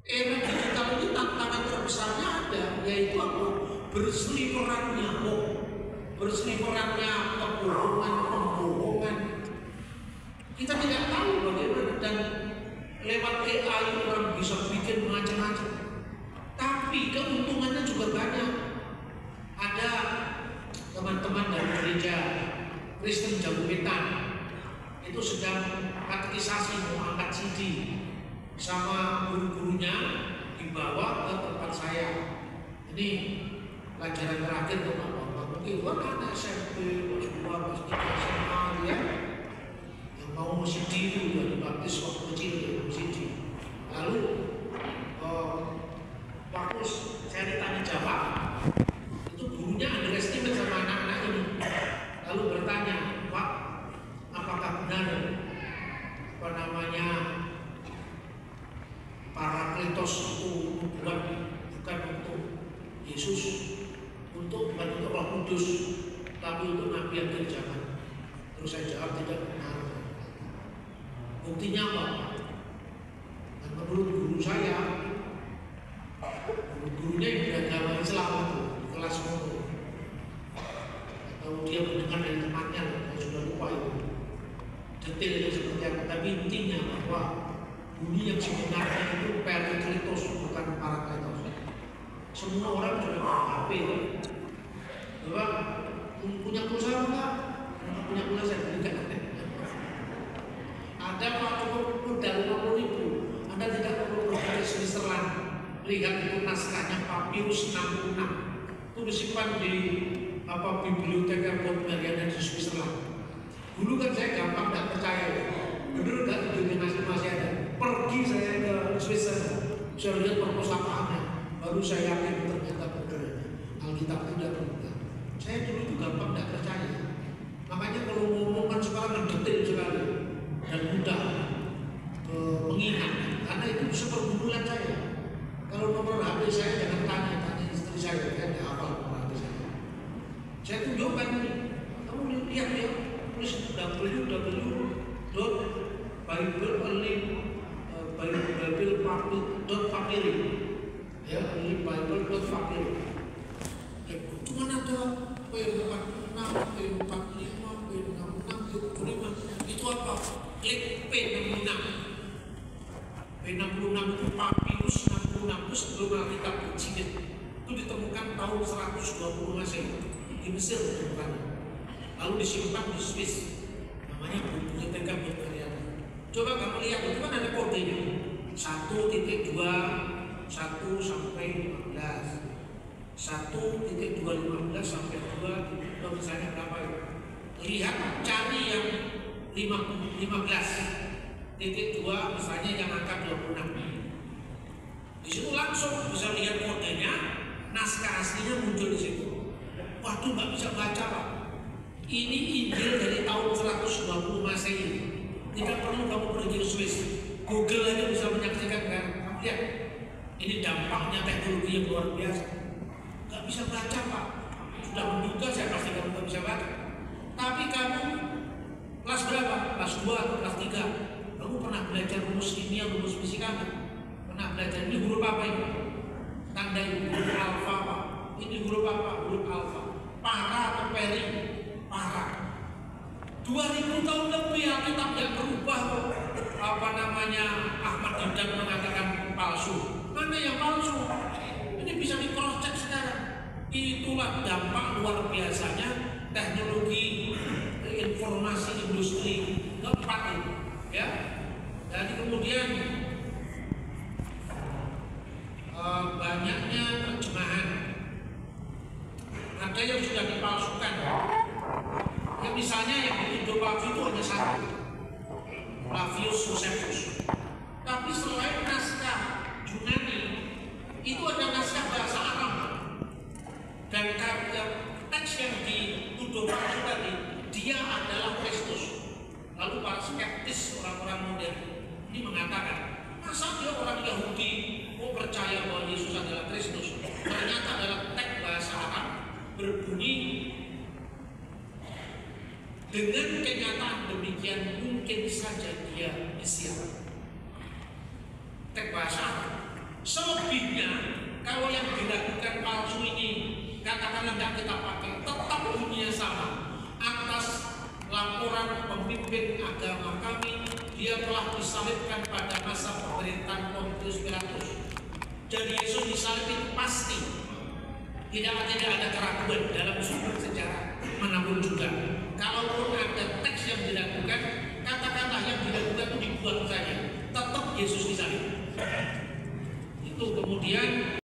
Era digital ini tantangan terbesarnya ada, yaitu apa? Berseliwerannya hoax, berseliwerannya kebohongan. Kita tidak tahu bagaimana, dan lewat AI orang bisa bikin macam-macam. Tapi keuntungannya juga banyak. Ada teman-teman dari gereja Kristen Jagowetan itu sedang katekisasi mau angkat CD sama guru-gurunya, dibawa ke tempat saya. Ini pelajaran terakhir tuh Bapak. Mungkin ada SMP, kelas 2, kelas 3, SMA ya, yang mau CD itu udah dibaptis waktu kecil ya, CD. Lalu waktu saya ditanya jawab, itu gurunya underestimate sama anak-anak ini. Lalu bertanya, Pak, apakah benar Parakletos itu bukan untuk Yesus, bukan untuk Roh Kudus, tapi untuk Nabi akhir zaman? Terus saya jawab tidak benar. Buktinya apa? Dan menurut guru saya, gurunya yang beragama Islam itu di kelas itu, atau dia mendengar dari temannya, saya sudah lupa itu detailnya seperti apa. Tapi intinya bahwa bunyi yang sebenarnya itu Parakletos, bukan Parakletos. Semua orang sudah punya HP, bahwa punya pulsa enggak? Punya pulsa saya berikan. Ada Pak, cukup modal 50.000. Anda tidak perlu pergi ke Switzerland. Lihat itu naskahnya Papyrus 66. Itu disimpan di Biblioteca Bodleiana di Switzerland. Dulu kan saya gampang tidak percaya, bener nggak itu masih ada. Pergi saya ke Switzerland, saya lihat perpustakaannya, baru saya yakin ternyata benar. Alkitab tidak benar. Saya dulu itu gampang tidak percaya. Makanya kalau ngomongkan sekarang detail sekali dan mudah mengingat, karena itu sepergumulan saya. Kalau nomor HP saya jangan tanya istri saya, kan tidak hafal nomor HP saya. Saya tunjukkan ini, kamu lihat ya, tulis www.bible.papyri ya, bible.papyri. Cuma ada P46, P45, P66, P75. Itu apa? Klik P66. P66 itu Papyrus 66, itu sebelum Alkitab dijilid. Itu ditemukan tahun 120 Masehi di Mesir ditemukannya. Lalu disimpan di Swiss, namanya Biblioteca Bodleiana. Coba kamu lihat, itu kan ada kodenya 1.2 1 sampai 15, 1.215 sampai 2, misalnya berapa ya? Lihat, cari yang 15.2 misalnya yang angka 26. Di situ langsung bisa lihat kodenya, naskah aslinya muncul di situ. Waduh, nggak bisa baca Pak. Ini Injil dari tahun 120 Masehi. Tidak perlu kamu pergi ke Swiss, Google aja bisa menyaksikan kan. Kamu lihat, ini dampaknya teknologi yang luar biasa. Gak bisa baca Pak. Sudah menduga saya pasti kamu gak bisa baca. Tapi kamu kelas berapa? Kelas 2 atau kelas 3? Kamu pernah belajar rumus kimia, rumus fisika kan? Pernah belajar ini huruf apa ini? Tanda ini huruf alfa Pak. Ini huruf apa? Huruf alfa. Para atau peri? Para. 2000 tahun lebih Alkitab tidak berubah kok. Ahmad Didan mengatakan palsu. Mana yang palsu? Ini bisa di cross check sekarang. Itulah dampak luar biasanya teknologi informasi industri keempat itu, ya. Dan kemudian banyaknya terjemahan. Ada yang sudah dipalsukan. Ya, misalnya yang di Indo-Pavi itu hanya satu, Flavius Josephus. Tapi selain naskah Yunani, itu ada naskah bahasa Arab. Dan teks yang dituduh palsu tadi, dia adalah Kristus. Lalu para skeptis, orang-orang modern ini mengatakan, masa dia orang Yahudi mau percaya bahwa Yesus adalah Kristus? Ternyata adalah teks bahasa Arab berbunyi dengan kenyataan demikian mungkin saja dia Mesias. Teks bahasa Arab Selebihnya, kalau yang diragukan palsu ini, katakanlah tidak kita pakai, tetap bunyinya sama. Atas laporan pemimpin agama kami, dia telah disalibkan pada masa pemerintahan Pontius Pilatus. Jadi Yesus disalib itu pasti. Tidak ada keraguan dalam sumber sejarah manapun juga. Kalaupun ada teks yang diragukan, katakanlah yang diragukan itu dibuang saja. Tetap Yesus disalib. Itu kemudian